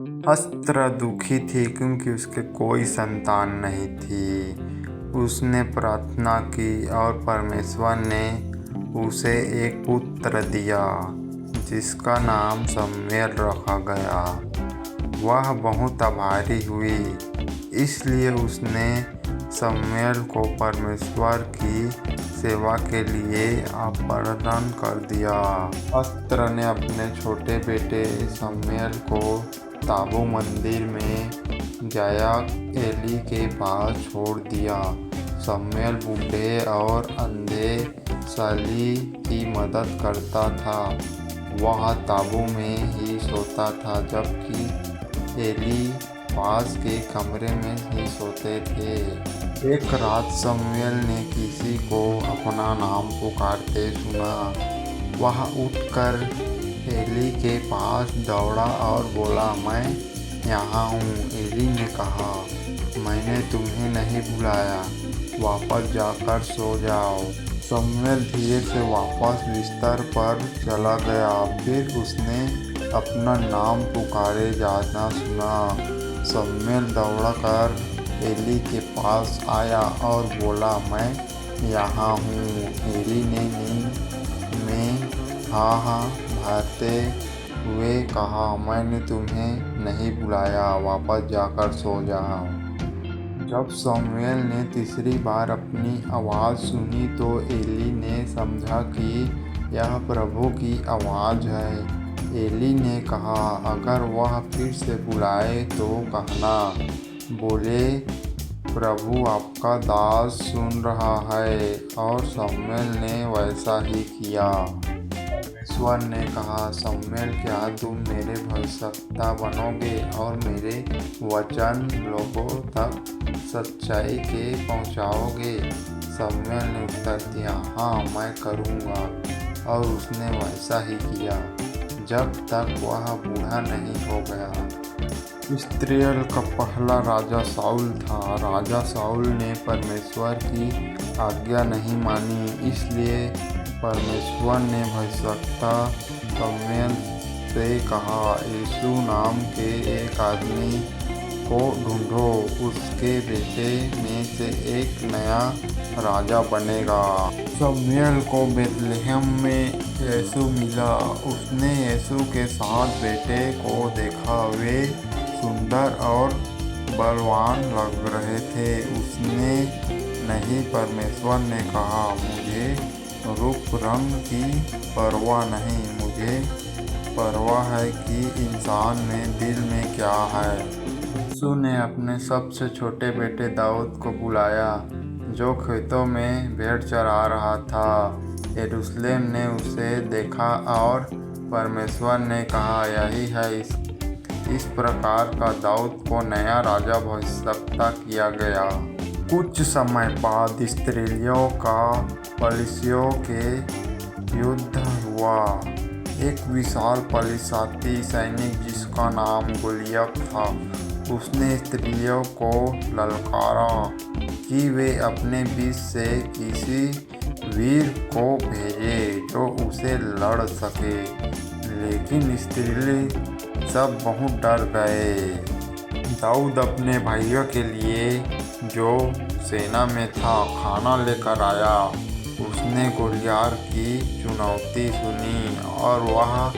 अस्त्र दुखी थी क्योंकि उसके कोई संतान नहीं थी। उसने प्रार्थना की और परमेश्वर ने उसे एक पुत्र दिया जिसका नाम शमूएल रखा गया। वह बहुत आभारी हुई, इसलिए उसने शमूएल को परमेश्वर की सेवा के लिए अपहरण कर दिया। अस्त्र ने अपने छोटे बेटे शमूएल को ताबू मंदिर में गायक एली के पास छोड़ दिया। शमूएल बूढ़े और अंधे शाली की मदद करता था। वह ताबू में ही सोता था जबकि एली पास के कमरे में ही सोते थे। एक रात शमूएल ने किसी को अपना नाम पुकारते सुना। वह उठकर एली के पास दौड़ा और बोला, मैं यहाँ हूँ। एली ने कहा, मैंने तुम्हें नहीं बुलाया, वापस जाकर सो जाओ। शमूएल धीरे से वापस बिस्तर पर चला गया। फिर उसने अपना नाम पुकारे जाना सुना। शमूएल दौड़कर एली के पास आया और बोला, मैं यहाँ हूँ। एली ने नींद में हाँ भरते हुए कहा, मैंने तुम्हें नहीं बुलाया, वापस जाकर सो जाओ। जब शमूएल ने तीसरी बार अपनी आवाज़ सुनी तो एली ने समझा कि यह प्रभु की आवाज़ है। एली ने कहा, अगर वह फिर से बुलाए तो कहना। बोले, प्रभु आपका दास सुन रहा है। और शमूएल ने वैसा ही किया। परमेश्वर ने कहा, शमूएल, क्या तुम मेरे भविष्यद्वक्ता बनोगे और मेरे वचन लोगों तक सच्चाई के पहुँचाओगे? शमूएल ने उत्तर दिया, हाँ, मैं करूँगा। और उसने वैसा ही किया जब तक वह बूढ़ा नहीं हो गया। इस्राएल का पहला राजा शाऊल था। राजा शाऊल ने परमेश्वर की आज्ञा नहीं मानी, इसलिए परमेश्वर ने भविष्यद्वक्ता शमूएल से कहा, यीशु नाम के एक आदमी को ढूंढो, उसके बेटे में से एक नया राजा बनेगा। शमूएल को बेथलेहम में यीशु मिला। उसने यीशु के साथ बेटे को देखा। वे सुंदर और बलवान लग रहे थे। उसने नहीं, परमेश्वर ने कहा, मुझे रूप रंग की परवाह नहीं, मुझे परवाह है कि इंसान में दिल में क्या है। यीशु ने अपने सबसे छोटे बेटे दाऊद को बुलाया, जो खेतों में भेड़ चरा रहा था। यरूशलेम ने उसे देखा और परमेश्वर ने कहा, यही है। इस प्रकार का दाऊद को नया राजा भविष्यद्वक्ता किया गया। कुछ समय बाद इस्राएलियों का पलिश्तियों के युद्ध हुआ। एक विशाल पलिश्ती सैनिक जिसका नाम गोलियत था, उसने इस्राएलियों को ललकारा कि वे अपने बीच से किसी वीर को भेजे जो उसे लड़ सके। लेकिन इस्राएली सब बहुत डर गए। दाऊद अपने भाइयों के लिए, जो सेना में था, खाना लेकर आया। उसने गोलियत की चुनौती सुनी और वह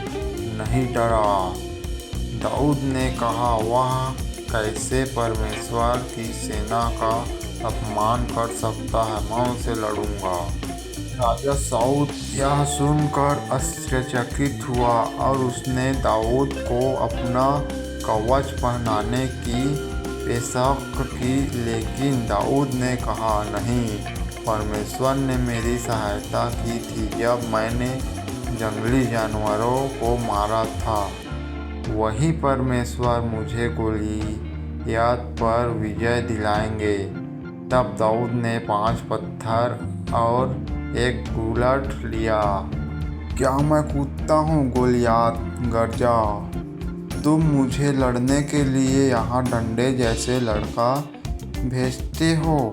नहीं डरा। दाऊद ने कहा, वह कैसे परमेश्वर की सेना का अपमान कर सकता है? मैं उसे लड़ूंगा। राजा शाऊल यह सुनकर आश्चर्यचकित हुआ और उसने दाऊद को अपना कवच पहनाने की पेशकश की। लेकिन दाऊद ने कहा, नहीं, परमेश्वर ने मेरी सहायता की थी जब मैंने जंगली जानवरों को मारा था। वही परमेश्वर मुझे गोलियत पर विजय दिलाएंगे। तब दाऊद ने 5 पत्थर और एक गुलट लिया। क्या मैं कूदता हूँ? गोलियत गरजा। तुम मुझे लड़ने के लिए यहाँ डंडे जैसे लड़का भेजते हो?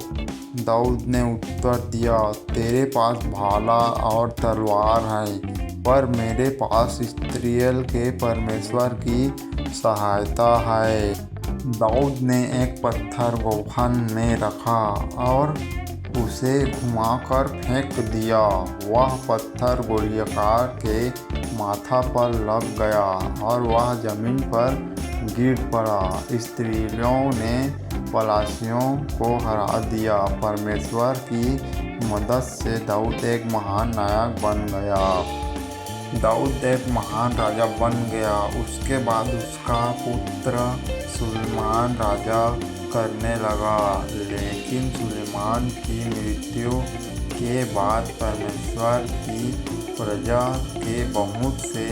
दाऊद ने उत्तर दिया, तेरे पास भाला और तलवार है, पर मेरे पास इस्राएल के परमेश्वर की सहायता है। दाऊद ने एक पत्थर गोफन में रखा और उसे घुमाकर फेंक दिया। वह पत्थर गोलियकार के माथा पर लग गया और वह जमीन पर गिर पड़ा। स्त्रियों ने पलाशियों को हरा दिया। परमेश्वर की मदद से दाऊद एक महान नायक बन गया। दाऊद एक महान राजा बन गया। उसके बाद उसका पुत्र सुलेमान राजा करने लगा। लेकिन सुलेमान की मृत्यु के बाद परमेश्वर की प्रजा के बहुत से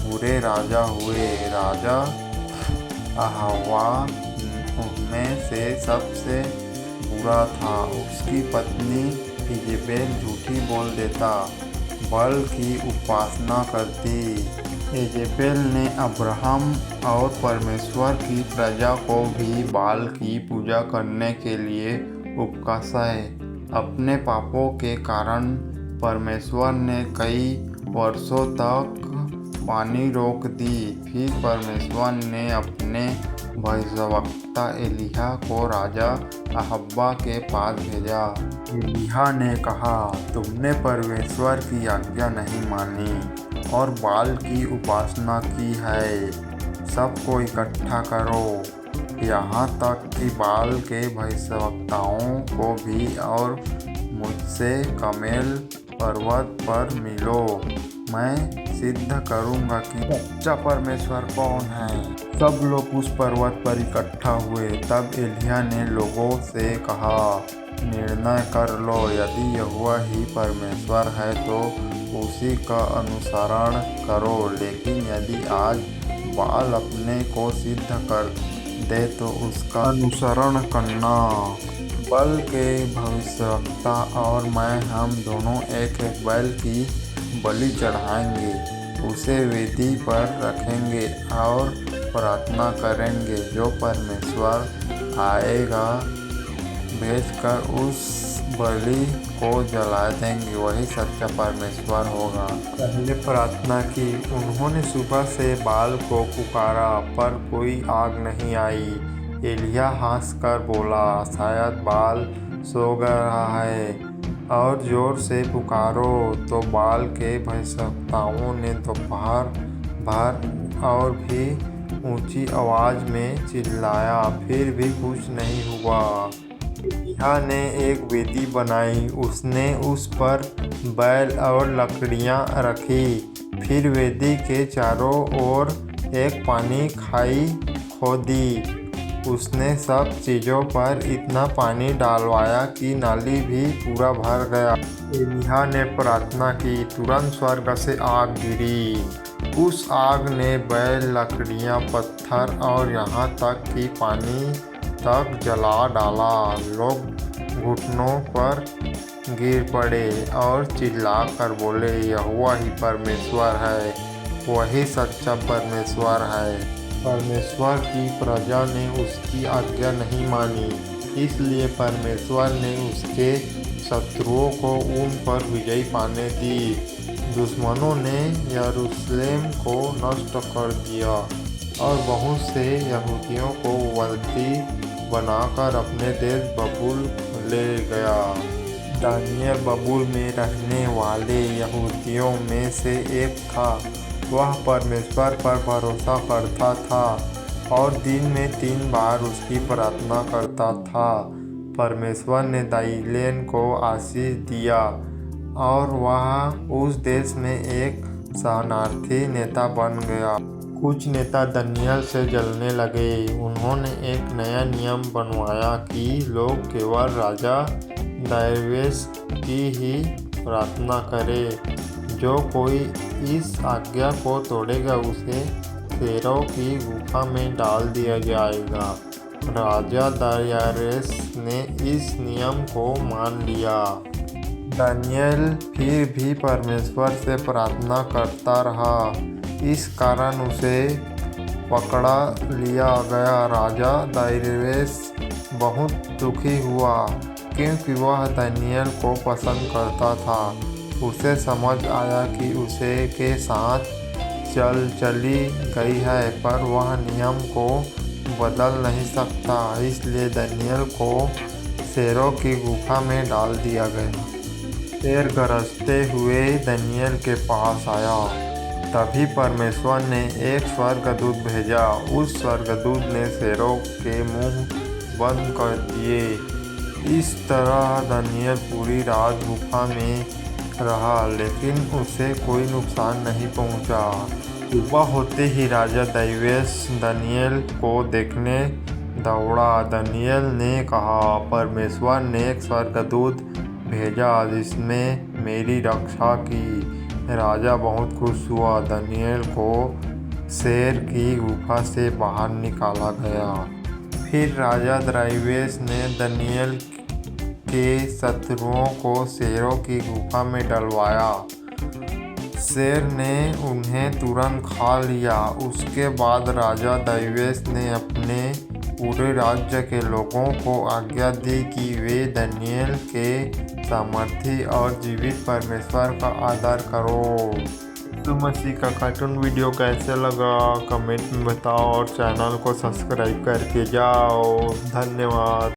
बुरे राजा हुए। राजा अहवा उनमें से सबसे बुरा था। उसकी पत्नी इजेबेल झूठी बोल देता बाल की उपासना करती। इजेबेल ने अब्राहम और परमेश्वर की प्रजा को भी बाल की पूजा करने के लिए उकसाए। अपने पापों के कारण परमेश्वर ने कई वर्षों तक पानी रोक दी। फिर परमेश्वर ने अपने भविष्यवक्ता एलिय्याह को राजा अहब्बा के पास भेजा। एलिय्याह ने कहा, तुमने परमेश्वर की आज्ञा नहीं मानी और बाल की उपासना की है। सबको इकट्ठा करो, यहाँ तक कि बाल के भविष्यवक्ताओं को भी, और मुझसे कमेल पर्वत पर मिलो। मैं सिद्ध करूँगा कि सच्चा परमेश्वर कौन है। सब लोग उस पर्वत पर इकट्ठा हुए। तब एलिय्याह ने लोगों से कहा, निर्णय कर लो, यदि यहोवा ही परमेश्वर है तो उसी का अनुसरण करो। लेकिन यदि आज बाल अपने को सिद्ध कर दे तो उसका अनुसरण करना। बाल के भविष्यवक्ता और मैं, हम दोनों एक एक बैल की बलि चढ़ाएंगे, उसे वेदी पर रखेंगे और प्रार्थना करेंगे। जो परमेश्वर आएगा भेजकर उस बलि को जला देंगे, वही सच्चा परमेश्वर होगा। पहले प्रार्थना की। उन्होंने सुबह से बाल को पुकारा पर कोई आग नहीं आई। एलिय्याह हंसकर बोला, शायद बाल सो रहा है, और जोर से पुकारो। तो बाल के भविष्यवक्ताओं ने दोपहर भर और भी ऊंची आवाज में चिल्लाया, फिर भी कुछ नहीं हुआ। एलिय्याह ने एक वेदी बनाई। उसने उस पर बैल और लकड़ियां रखी। फिर वेदी के चारों ओर एक पानी खाई खोदी। उसने सब चीज़ों पर इतना पानी डालवाया कि नाली भी पूरा भर गया। एलिय्याह ने प्रार्थना की। तुरंत स्वर्ग से आग गिरी। उस आग ने बैल, लकड़ियां, पत्थर और यहाँ तक कि पानी तक जला डाला। लोग घुटनों पर गिर पड़े और चिल्ला कर बोले, यहोवा ही परमेश्वर है, वही सच्चा परमेश्वर है। परमेश्वर की प्रजा ने उसकी आज्ञा नहीं मानी, इसलिए परमेश्वर ने उसके शत्रुओं को उन पर विजय पाने दी। दुश्मनों ने यरूशलेम को नष्ट कर दिया और बहुत से यहूदियों को बंदी बनाकर अपने देश बबूल ले गया। दानियेल बबूल में रहने वाले यहूदियों में से एक था। वह परमेश्वर पर भरोसा करता था और दिन में 3 बार उसकी प्रार्थना करता था। परमेश्वर ने दानियेल को आशीष दिया और वह उस देश में एक शरणार्थी नेता बन गया। कुछ नेता दानियेल से जलने लगे। उन्होंने एक नया नियम बनवाया कि लोग केवल राजा दारियुस की ही प्रार्थना करें। जो कोई इस आज्ञा को तोड़ेगा उसे शेरों की गुफा में डाल दिया जाएगा। राजा दारियुस ने इस नियम को मान लिया। दानियेल फिर भी परमेश्वर से प्रार्थना करता रहा। इस कारण उसे पकड़ा लिया गया। राजा दारियुस बहुत दुखी हुआ क्योंकि वह दानियेल को पसंद करता था। उसे समझ आया कि उसे के साथ चली गई है, पर वह नियम को बदल नहीं सकता। इसलिए दानियल को शेरों की गुफा में डाल दिया गया। शेर गरजते हुए दानियल के पास आया। तभी परमेश्वर ने एक स्वर्गदूत भेजा। उस स्वर्गदूत ने शेरों के मुंह बंद कर दिए। इस तरह दानियल पूरी रात गुफा में रहा, लेकिन उसे कोई नुकसान नहीं पहुंचा। सुबह होते ही राजा दरियुस दानियल को देखने दौड़ा। दानियल ने कहा, परमेश्वर ने एक स्वर्गदूत भेजा जिसने मेरी रक्षा की। राजा बहुत खुश हुआ। दानियल को शेर की गुफा से बाहर निकाला गया। फिर राजा दरियुस ने दानियल के शत्रुओं को शेरों की गुफा में डलवाया। शेर ने उन्हें तुरंत खा लिया। उसके बाद राजा दरियुस ने अपने पूरे राज्य के लोगों को आज्ञा दी कि वे दानियल के सामर्थी और जीवित परमेश्वर का आदर करो। यीशु मसीह का कार्टून वीडियो कैसे लगा कमेंट में बताओ और चैनल को सब्सक्राइब करके जाओ। धन्यवाद।